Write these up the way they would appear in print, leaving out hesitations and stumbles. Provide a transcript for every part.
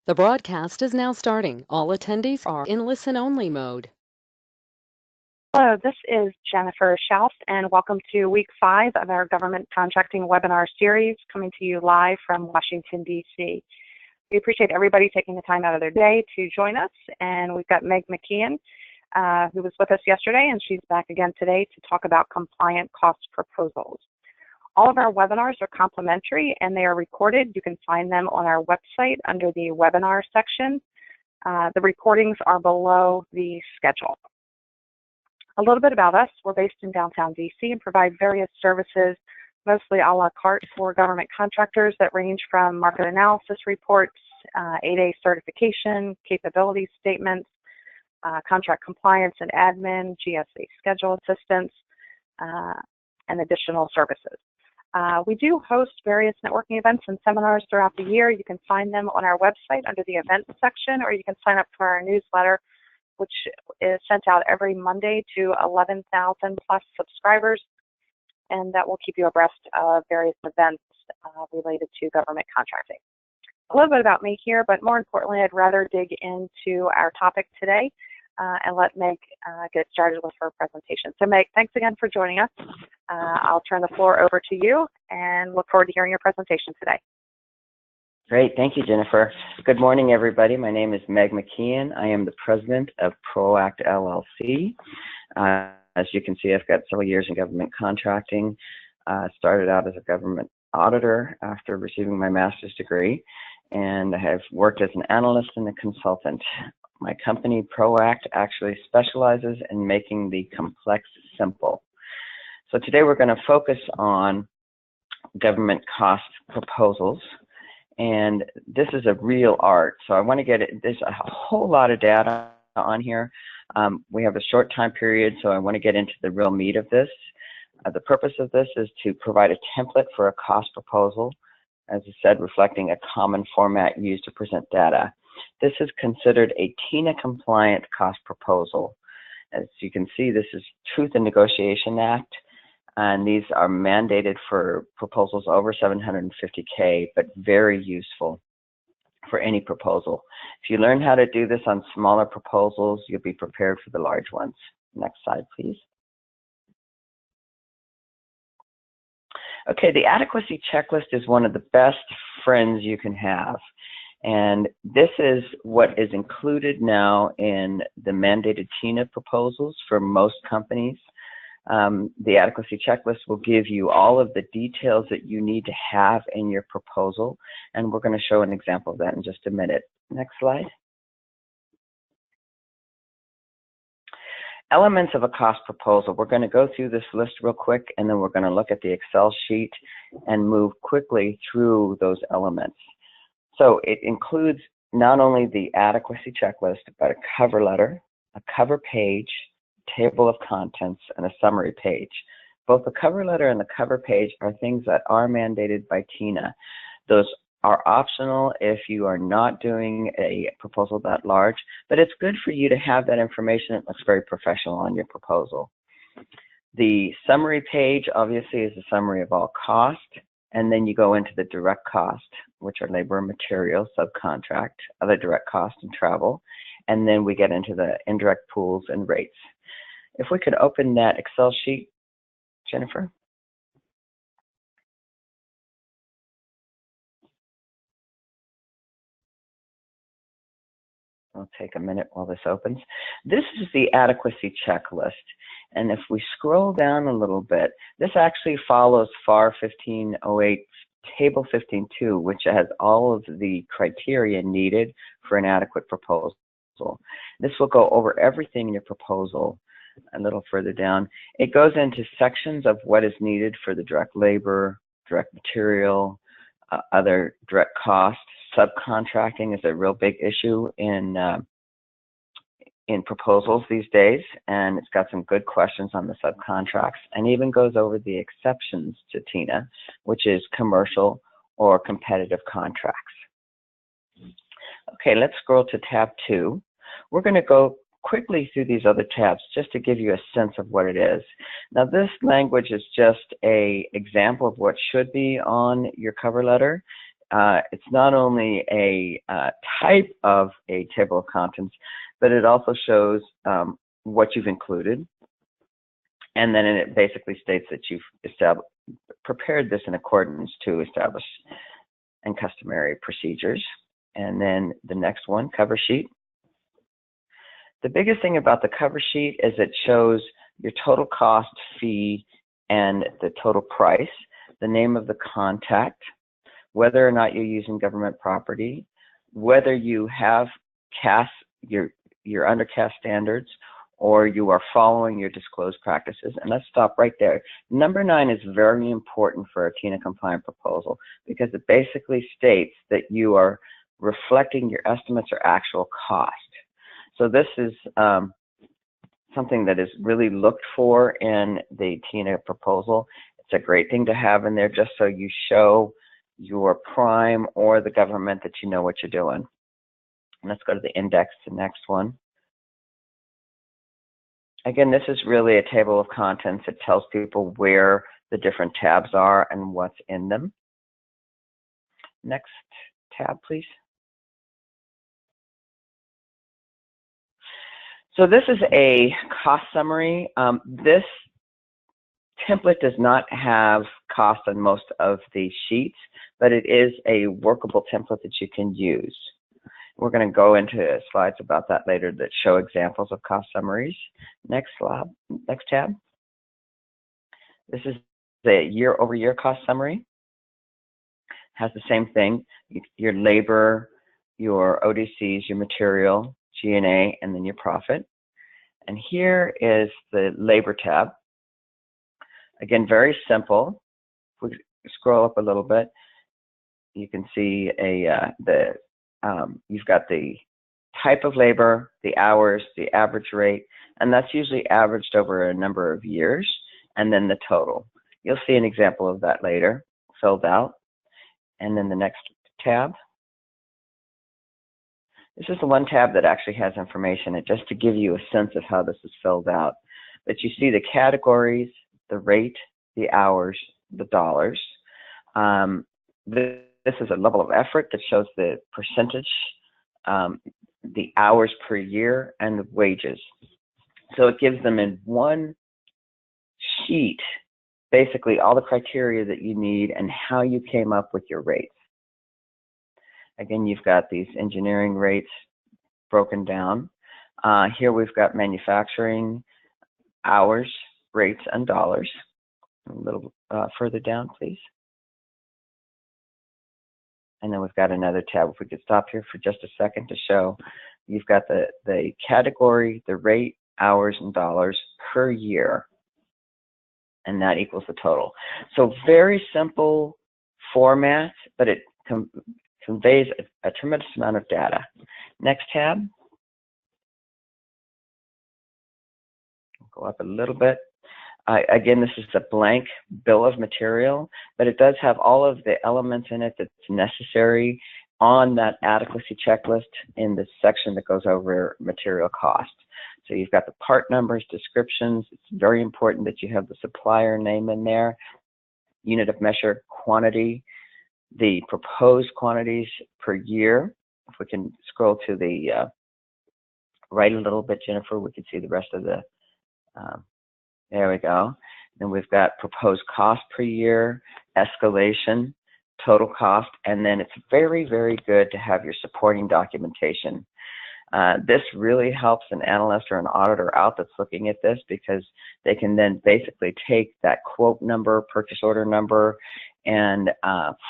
The broadcast is now starting. All attendees are in listen-only mode. Hello, this is Jennifer Schaus, and welcome to week 5 of our government contracting webinar series, coming to you live from Washington, D.C. We appreciate everybody taking the time out of their day to join us, and we've got Meg McKeon, who was with us yesterday, and she's back again today to talk about compliant cost proposals. All of our webinars are complimentary and they are recorded. You can find them on our website under the webinar section. The recordings are below the schedule. A little bit about us. We're based in downtown DC and provide various services, mostly a la carte for government contractors that range from market analysis reports, 8A certification, capability statements, contract compliance and admin, GSA schedule assistance, and additional services. We do host various networking events and seminars throughout the year. You can find them on our website under the events section, or you can sign up for our newsletter, which is sent out every Monday to 11,000 plus subscribers, and that will keep you abreast of various events related to government contracting. A little bit about me here, but more importantly, I'd rather dig into our topic today and let Meg get started with her presentation. So Meg, thanks again for joining us. I'll turn the floor over to you and look forward to hearing your presentation today. Great, thank you, Jennifer. Good morning, everybody. My name is Meg McKeon. I am the president of ProAct LLC. As you can see, I've got several years in government contracting. Started out as a government auditor after receiving my master's degree, and I have worked as an analyst and a consultant. My company, ProAct, actually specializes in making the complex simple. So today we're going to focus on government cost proposals, and this is a real art. So I want to get it, there's a whole lot of data on here. We have a short time period, so I want to get into the real meat of this. The purpose of this is to provide a template for a cost proposal, as I said, reflecting a common format used to present data. This is considered a TINA compliant cost proposal. As you can see, this is Truth in Negotiation Act, and these are mandated for proposals over 750K, but very useful for any proposal. If you learn how to do this on smaller proposals, you'll be prepared for the large ones. Next slide, please. Okay, the adequacy checklist is one of the best friends you can have. And this is what is included now in the mandated TINA proposals for most companies. The adequacy checklist will give you all of the details that you need to have in your proposal, and we're going to show an example of that in just a minute. Next slide. Elements of a cost proposal. We're going to go through this list real quick, and then we're going to look at the Excel sheet and move quickly through those elements. So it includes not only the adequacy checklist, but a cover letter, a cover page, table of contents, and a summary page. Both the cover letter and the cover page are things that are mandated by TINA. Those are optional if you are not doing a proposal that large, but it's good for you to have that information. It looks very professional on your proposal. The summary page obviously is a summary of all cost, and then you go into the direct cost, which are labor and material, subcontract, other direct cost, and travel, and then we get into the indirect pools and rates. If we could open that Excel sheet, Jennifer. I'll take a minute while this opens. This is the adequacy checklist. And if we scroll down a little bit, this actually follows FAR 1508 Table 15.2, which has all of the criteria needed for an adequate proposal. This will go over everything in your proposal a little further down. It goes into sections of what is needed for the direct labor, direct material, other direct costs. Subcontracting is a real big issue in proposals these days, and it's got some good questions on the subcontracts, and even goes over the exceptions to TINA, which is commercial or competitive contracts. Okay, let's scroll to tab 2. We're going to go quickly through these other tabs just to give you a sense of what it is. Now, this language is just an example of what should be on your cover letter. It's not only a type of a table of contents, but it also shows what you've included. And then it basically states that you've prepared this in accordance to established and customary procedures. And then the next one, cover sheet. The biggest thing about the cover sheet is it shows your total cost, fee, and the total price, the name of the contact, whether or not you're using government property, whether you have CAS, you're under CAS standards, or you are following your disclosed practices. And let's stop right there. Number 9 is very important for a TINA compliant proposal because it basically states that you are reflecting your estimates or actual cost. So this is something that is really looked for in the TINA proposal. It's a great thing to have in there just so you show your prime or the government that you know what you're doing. And let's go to the index, the next one. Again, this is really a table of contents. It tells people where the different tabs are and what's in them. Next tab, please. So this is a cost summary. This template does not have cost on most of the sheets, but it is a workable template that you can use. We're going to go into slides about that later that show examples of cost summaries. Next slide, next tab. This is the year-over-year cost summary. Has the same thing, your labor, your ODCs, your material, G&A, and then your profit. And here is the labor tab. Again, very simple. If we scroll up a little bit, you can see you've got the type of labor, the hours, the average rate, and that's usually averaged over a number of years, and then the total. You'll see an example of that later, filled out. And then the next tab. This is the one tab that actually has information, and just to give you a sense of how this is filled out. But you see the categories, the rate, the hours, the dollars. This is a level of effort that shows the percentage, the hours per year, and the wages. So it gives them in one sheet, basically all the criteria that you need and how you came up with your rates. Again, you've got these engineering rates broken down. Here we've got manufacturing, hours, rates, and dollars. A little further down, please. And then we've got another tab. If we could stop here for just a second to show, you've got the category, the rate, hours, and dollars per year, and that equals the total. So very simple format, but it conveys a tremendous amount of data. Next tab. Go up a little bit. Again, this is a blank bill of material, but it does have all of the elements in it that's necessary on that adequacy checklist in the section that goes over material cost. So you've got the part numbers, descriptions. It's very important that you have the supplier name in there, unit of measure, quantity, the proposed quantities per year. If we can scroll to the right a little bit, Jennifer, we can see the rest of the there we go. Then we've got proposed cost per year, escalation, total cost, and then it's very, very good to have your supporting documentation. This really helps an analyst or an auditor out that's looking at this because they can then basically take that quote number, purchase order number, and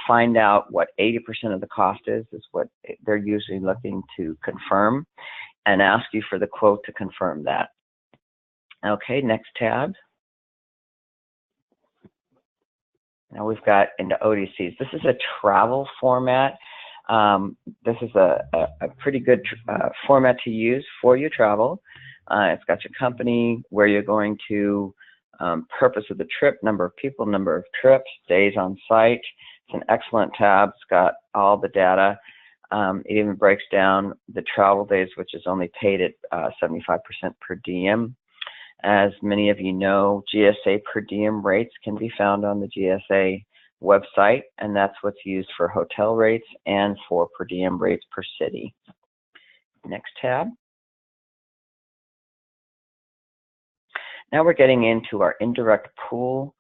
find out what 80% of the cost is what they're usually looking to confirm, and ask you for the quote to confirm that. Okay, next tab. Now we've got into ODCs. This is a travel format. This is a pretty good format to use for your travel. It's got your company, where you're going to, purpose of the trip, number of people, number of trips, days on site. It's an excellent tab. It's got all the data. It even breaks down the travel days, which is only paid at 75% per diem. As many of you know, GSA per diem rates can be found on the GSA website, and that's what's used for hotel rates and for per diem rates per city. Next tab. Now we're getting into our indirect pool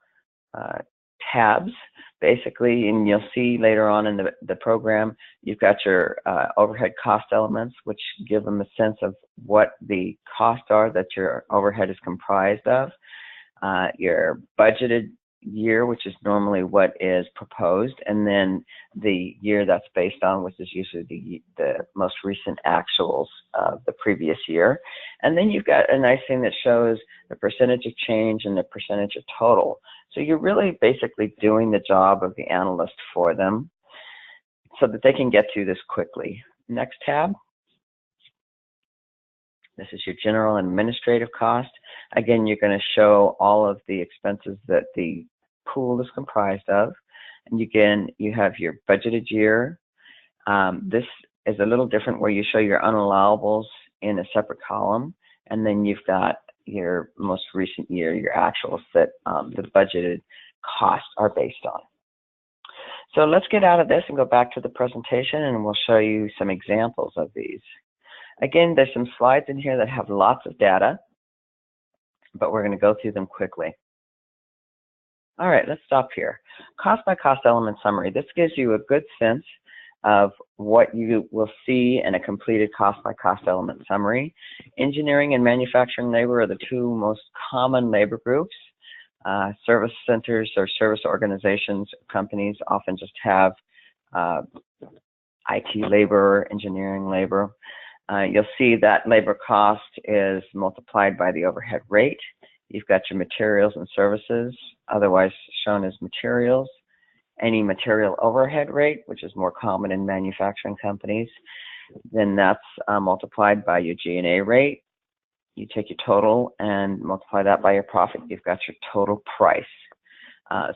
tabs, basically, and you'll see later on in the program, you've got your overhead cost elements, which give them a sense of what the costs are that your overhead is comprised of, your budgeted year, which is normally what is proposed, and then the year that's based on, which is usually the most recent actuals of the previous year. And then you've got a nice thing that shows the percentage of change and the percentage of total. So you're really basically doing the job of the analyst for them so that they can get to this quickly. Next tab. This is your general and administrative cost. Again, you're going to show all of the expenses that the pool is comprised of. And again, you have your budgeted year. This is a little different where you show your unallowables in a separate column. And then you've got your most recent year, your actuals that the budgeted costs are based on. So let's get out of this and go back to the presentation, and we'll show you some examples of these. Again, there's some slides in here that have lots of data, but we're going to go through them quickly. All right, let's stop here. Cost by cost element summary. This gives you a good sense of what you will see in a completed cost by cost element summary. Engineering and manufacturing labor are the two most common labor groups. Service centers or service organizations, companies often just have IT labor, engineering labor. You'll see that labor cost is multiplied by the overhead rate. You've got your materials and services, otherwise shown as materials. Any material overhead rate, which is more common in manufacturing companies, then that's multiplied by your G&A rate. You take your total and multiply that by your profit. You've got your total price.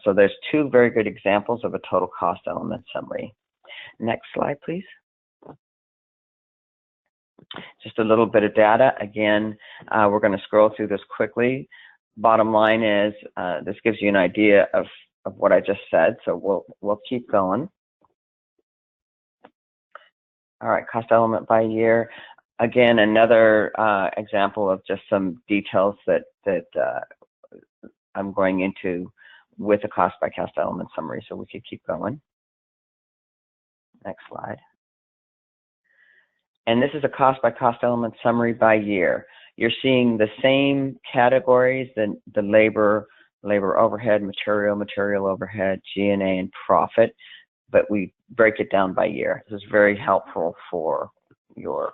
So there's two very good examples of a total cost element summary. Next slide, please. Just a little bit of data. Again, we're going to scroll through this quickly. Bottom line is this gives you an idea of what I just said, so we'll keep going. All right, cost element by year. Again, another example of just some details that I'm going into with a cost by cost element summary, so we could keep going. Next slide. And this is a cost by cost element summary by year. You're seeing the same categories, the labor overhead, material overhead, G&A, and profit, but we break it down by year. This is very helpful for your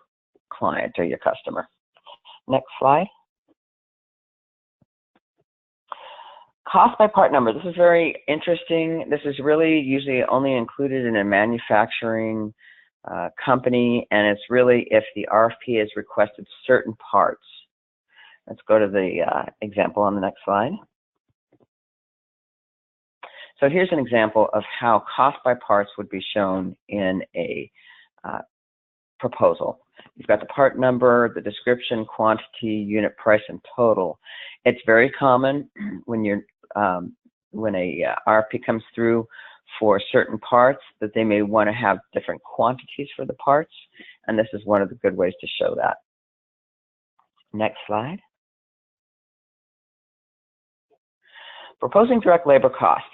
client or your customer. Next slide. Cost by part number. This is very interesting. This is really usually only included in a manufacturing company, and it's really if the RFP has requested certain parts. Let's go to the example on the next slide. So here's an example of how cost by parts would be shown in a proposal. You've got the part number, the description, quantity, unit price, and total. It's very common when you're when a RFP comes through for certain parts that they may want to have different quantities for the parts, and this is one of the good ways to show that. Next slide. Proposing direct labor cost.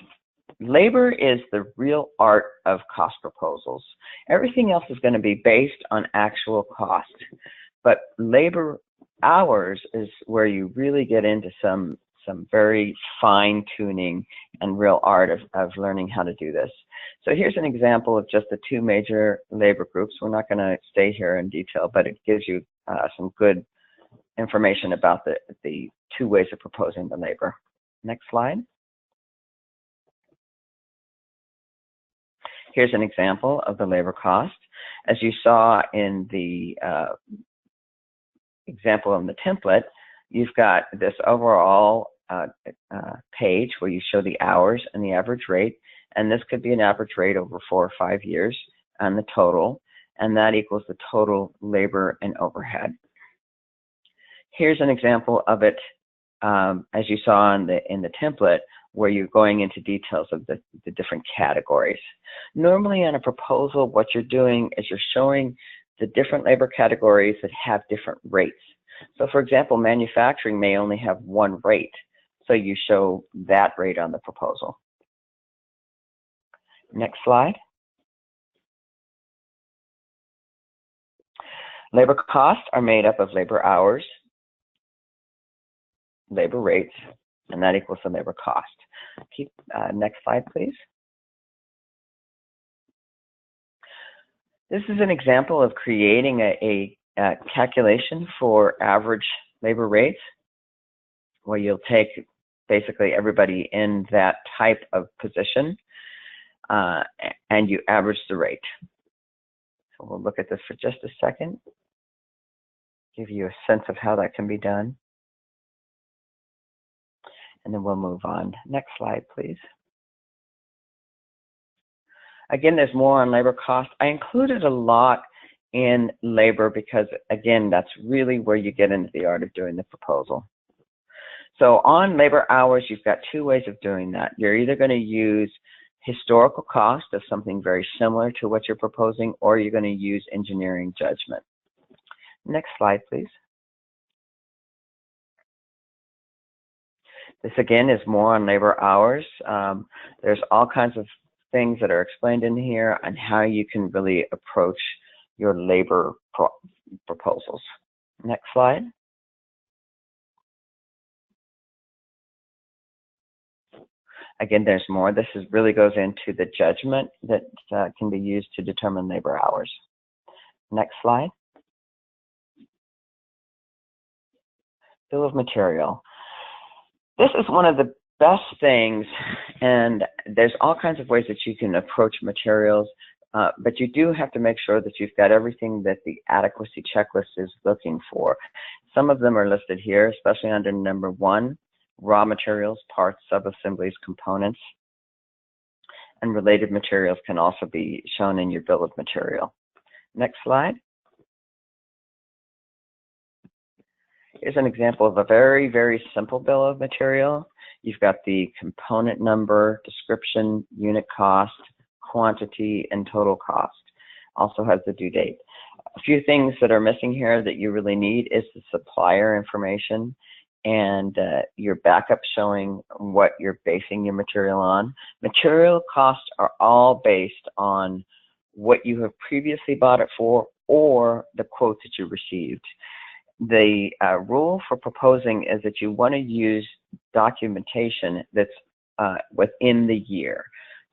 Labor is the real art of cost proposals. Everything else is going to be based on actual cost, but labor hours is where you really get into some very fine tuning and real art of learning how to do this. So here's an example of just the two major labor groups. We're not going to stay here in detail, but it gives you some good information about the two ways of proposing the labor. Next slide. Here's an example of the labor cost. As you saw in the example in the template, you've got this overall page where you show the hours and the average rate, and this could be an average rate over 4 or 5 years and the total. and that equals the total labor and overhead. Here's an example of it, as you saw in the template, where you're going into details of the different categories. Normally on a proposal, what you're doing is you're showing the different labor categories that have different rates. So for example, manufacturing may only have one rate, so you show that rate on the proposal. Next slide. Labor costs are made up of labor hours, labor rates, and that equals the labor cost. Next slide, please. This is an example of creating a calculation for average labor rates, where you'll take basically everybody in that type of position and you average the rate. So we'll look at this for just a second, give you a sense of how that can be done, and then we'll move on. Next slide, please. Again, there's more on labor cost. I included a lot in labor because, again, that's really where you get into the art of doing the proposal. So on labor hours, you've got two ways of doing that. You're either going to use historical cost of something very similar to what you're proposing, or you're going to use engineering judgment. Next slide, please. This again is more on labor hours. There's all kinds of things that are explained in here on how you can really approach your labor proposals. Next slide. Again, there's more. This really goes into the judgment that can be used to determine labor hours. Next slide. Bill of material. This is one of the best things, and there's all kinds of ways that you can approach materials, but you do have to make sure that you've got everything that the adequacy checklist is looking for. Some of them are listed here, especially under number 1, raw materials, parts, sub-assemblies, components, and related materials can also be shown in your bill of material. Next slide. Here's an example of a very, very simple bill of material. You've got the component number, description, unit cost, quantity, and total cost. Also has the due date. A few things that are missing here that you really need is the supplier information and your backup showing what you're basing your material on. Material costs are all based on what you have previously bought it for or the quotes that you received. The rule for proposing is that you want to use documentation that's within the year.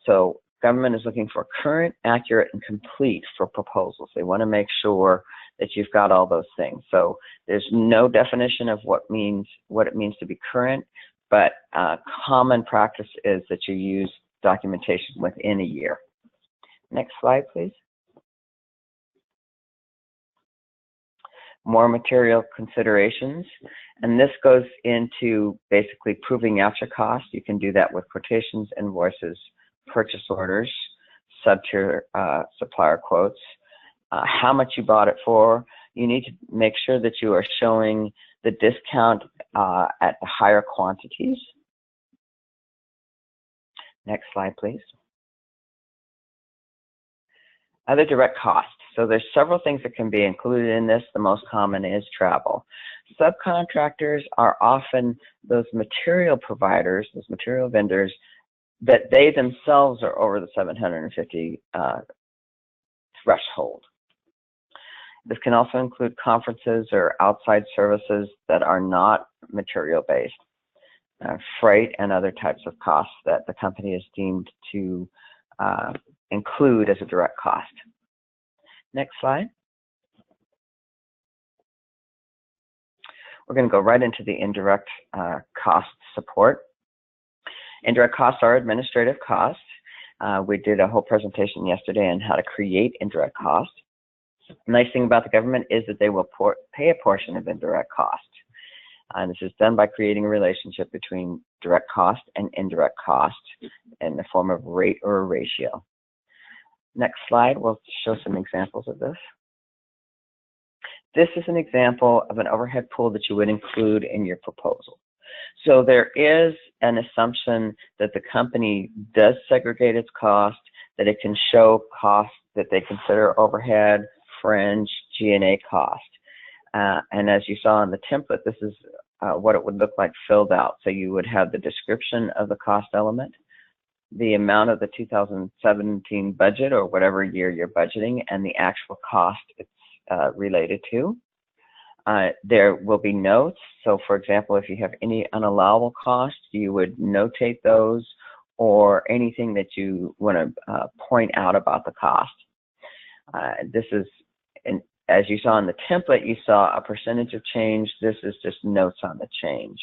So government is looking for current, accurate, and complete for proposals. They want to make sure that you've got all those things. So there's no definition of what it means to be current, but common practice is that you use documentation within a year. Next slide, please. More material considerations, and this goes into basically proving after cost. You can do that with quotations, invoices, purchase orders, sub-tier supplier quotes, how much you bought it for. You need to make sure that you are showing the discount at the higher quantities. Next slide, please. Other direct costs. So there's several things that can be included in this. The most common is travel. Subcontractors are often those material providers, those material vendors, that they themselves are over the 750 threshold. This can also include conferences or outside services that are not material-based, freight and other types of costs that the company is deemed to include as a direct cost. Next slide. We're going to go right into the indirect cost support. Indirect costs are administrative costs. We did a whole presentation yesterday on how to create indirect costs. The nice thing about the government is that they will pay a portion of indirect cost. This is done by creating a relationship between direct cost and indirect cost in the form of rate or a ratio. Next slide, we'll show some examples of this. This is an example of an overhead pool that you would include in your proposal. So there is an assumption that the company does segregate its cost, that it can show costs that they consider overhead, fringe, G&A cost. And as you saw in the template, this is what it would look like filled out. So you would have the description of the cost element, the amount of the 2017 budget or whatever year you're budgeting, and the actual cost it's related to. There will be notes. So for example, if you have any unallowable costs, you would notate those, or anything that you want to point out about the cost. This is, as you saw in the template, you saw a percentage of change. This is just notes on the change.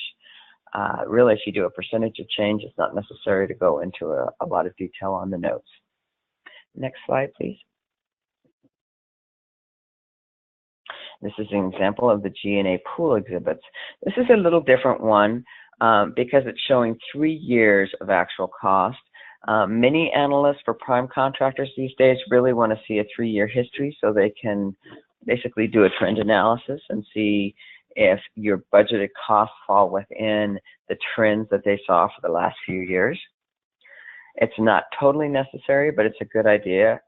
Really, if you do a percentage of change, it's not necessary to go into a lot of detail on the notes. Next slide, please. This is an example of the G&A pool exhibits. This is a little different one because it's showing 3 years of actual cost. Many analysts for prime contractors these days really want to see a 3-year history so they can basically do a trend analysis and see if your budgeted costs fall within the trends that they saw for the last few years. It's not totally necessary, but it's a good idea.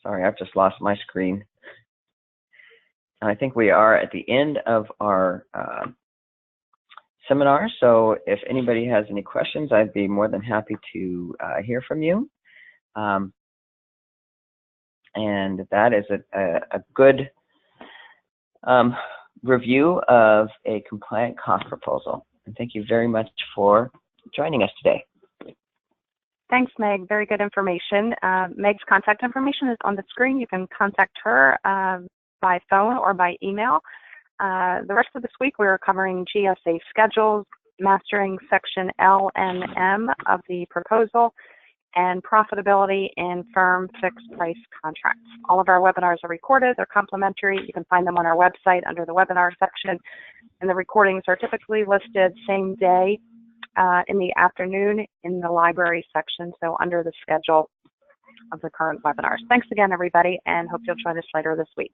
Sorry, I've just lost my screen. I think we are at the end of our seminar, so if anybody has any questions, I'd be more than happy to hear from you. And that is a good review of a compliant cost proposal. And thank you very much for joining us today. Thanks, Meg. Very good information. Meg's contact information is on the screen. You can contact her by phone or by email. The rest of this week, we're covering GSA schedules, mastering section L and M of the proposal, and profitability in firm fixed price contracts. All of our webinars are recorded. They're complimentary. You can find them on our website under the webinar section. And the recordings are typically listed same day in the afternoon in the library section, so under the schedule of the current webinars. Thanks again, everybody, and hope you'll join us later this week.